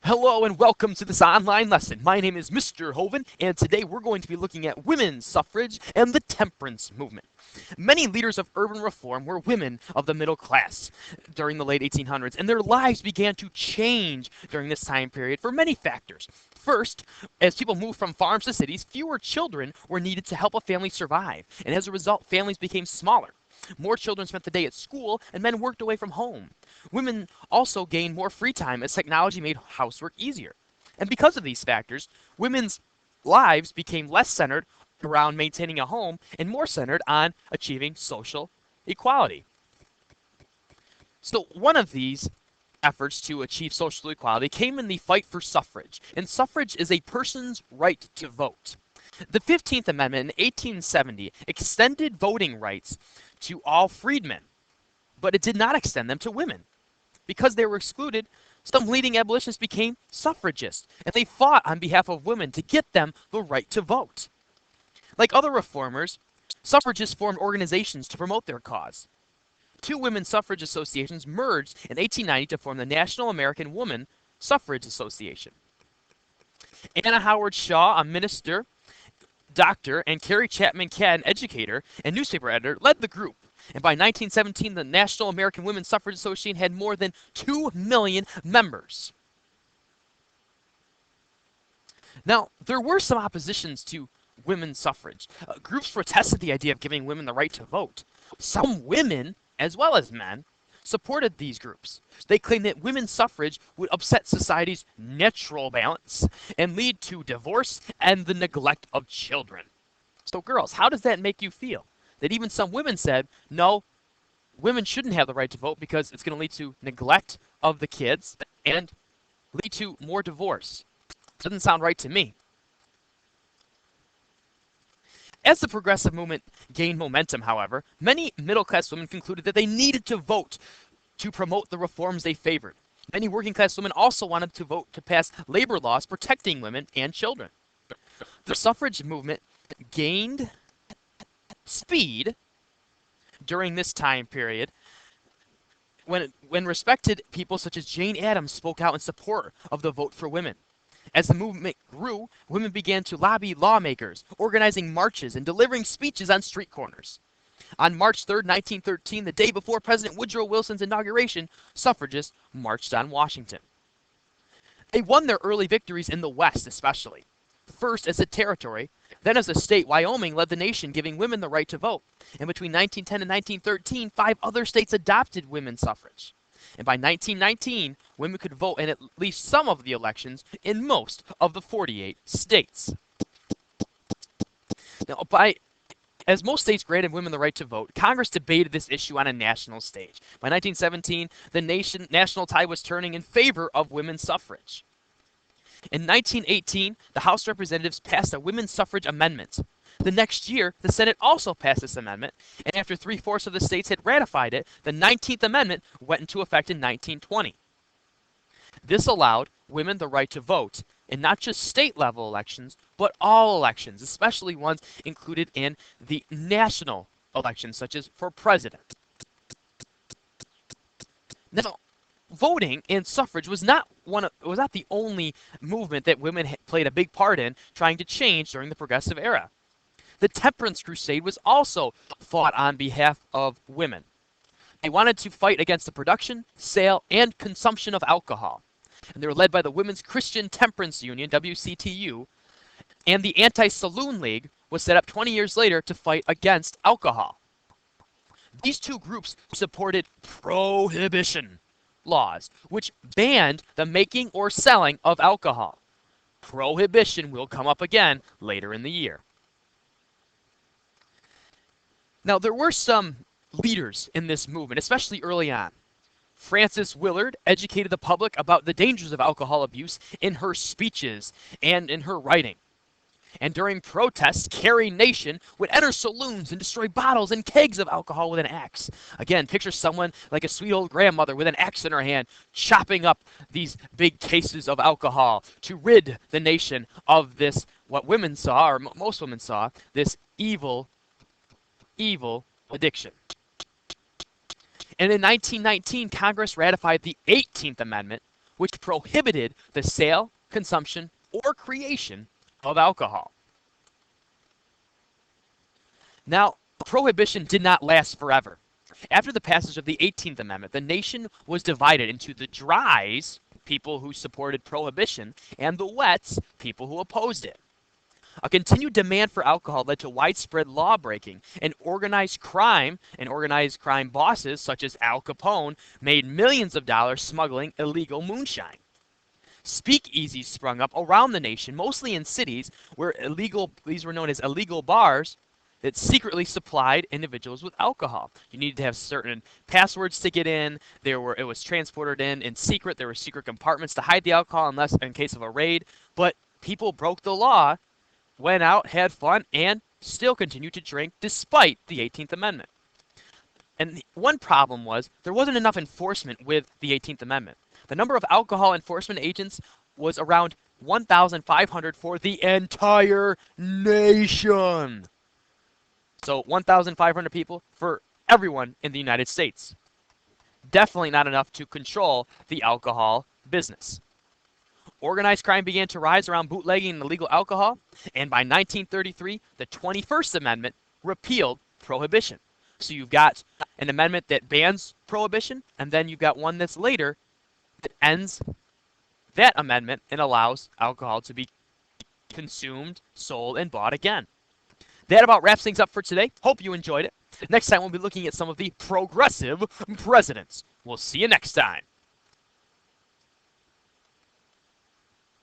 Hello and welcome to this online lesson. My name is Mr.Hoven, and today we're going to be looking at women's suffrage and the temperance movement. Many leaders of urban reform were women of the middle class during the late 1800s, and their lives began to change during this time period for many factors. First, as people moved from farms to cities, fewer children were needed to help a family survive, and as a result, families became smaller. More children spent the day at school, and men worked away from home. Women also gained more free time as technology made housework easier. And because of these factors, women's lives became less centered around maintaining a home and more centered on achieving social equality. So one of these efforts to achieve social equality came in the fight for suffrage. And suffrage is a person's right to vote. The 15th Amendment in 1870 extended voting rights to all freedmen, but it did not extend them to women. Because they were excluded, some leading abolitionists became suffragists, and they fought on behalf of women to get them the right to vote. Like other reformers, suffragists formed organizations to promote their cause. Two women's suffrage associations merged in 1890 to form the National American Woman Suffrage Association. Anna Howard Shaw, a minister, doctor, and Carrie Chapman Catt, an educator and newspaper editor, led the group. And by 1917, the National American Women's Suffrage Association had more than 2 million members. Now, there were some oppositions to women's suffrage. Groups protested the idea of giving women the right to vote. Some women, as well as men, supported these groups. They claimed that women's suffrage would upset society's natural balance and lead to divorce and the neglect of children. So girls, how does that make you feel? That even some women said, no, women shouldn't have the right to vote because it's going to lead to neglect of the kids and lead to more divorce. Doesn't sound right to me. As the progressive movement gained momentum, however, many middle-class women concluded that they needed to vote to promote the reforms they favored. Many working-class women also wanted to vote to pass labor laws protecting women and children. The suffrage movement gained speed during this time period when respected people such as Jane Addams spoke out in support of the vote for women. As the movement grew, women began to lobby lawmakers, organizing marches and delivering speeches on street corners. On March 3, 1913, the day before President Woodrow Wilson's inauguration, suffragists marched on Washington. They won their early victories in the West especially. First as a territory, then as a state, Wyoming led the nation, giving women the right to vote. And between 1910 and 1913, 5 other states adopted women's suffrage. And by 1919, women could vote in at least some of the elections in most of the 48 states. Now, as most states granted women the right to vote, Congress debated this issue on a national stage. By 1917, the national tide was turning in favor of women's suffrage. In 1918, the House of Representatives passed a women's suffrage amendment. The next year, the Senate also passed this amendment, and after 3/4 of the states had ratified it, the 19th Amendment went into effect in 1920. This allowed women the right to vote in not just state-level elections, but all elections, especially ones included in the national elections, such as for president. Now, voting and suffrage was not the only movement that women played a big part in trying to change during the progressive era. The Temperance crusade was also fought on behalf of women. They wanted to fight against the production, sale, and consumption of alcohol. And they were led by the Women's Christian Temperance Union, WCTU, and the Anti-Saloon League was set up 20 years later to fight against alcohol. These two groups supported Prohibition laws, which banned the making or selling of alcohol. Prohibition will come up again later in the year. Now, there were some leaders in this movement, especially early on. Frances Willard educated the public about the dangers of alcohol abuse in her speeches and in her writing. And during protests, Carrie Nation would enter saloons and destroy bottles and kegs of alcohol with an axe. Again, picture someone like a sweet old grandmother with an axe in her hand, chopping up these big cases of alcohol to rid the nation of this, what women saw, or most women saw, this evil addiction. And in 1919, Congress ratified the 18th Amendment, which prohibited the sale, consumption, or creation of alcohol. Now, Prohibition did not last forever. After the passage of the 18th Amendment, the nation was divided into the dries, people who supported Prohibition, and the wets, people who opposed it. A continued demand for alcohol led to widespread law breaking and organized crime bosses such as Al Capone made millions of dollars smuggling illegal moonshine. Speakeasies sprung up around the nation, mostly in cities where these were known as illegal bars that secretly supplied individuals with alcohol. You needed to have certain passwords to get in. It was transported in secret. There were secret compartments to hide the alcohol in case of a raid. But people broke the law, went out, had fun, and still continued to drink despite the 18th Amendment. And one problem was there wasn't enough enforcement with the 18th Amendment. The number of alcohol enforcement agents was around 1,500 for the entire nation. So 1,500 people for everyone in the United States. Definitely not enough to control the alcohol business. Organized crime began to rise around bootlegging and illegal alcohol, and by 1933, the 21st Amendment repealed Prohibition. So you've got an amendment that bans Prohibition, and then you've got one that's later that ends that amendment and allows alcohol to be consumed, sold, and bought again. That about wraps things up for today. Hope you enjoyed it. Next time we'll be looking at some of the progressive presidents. We'll see you next time.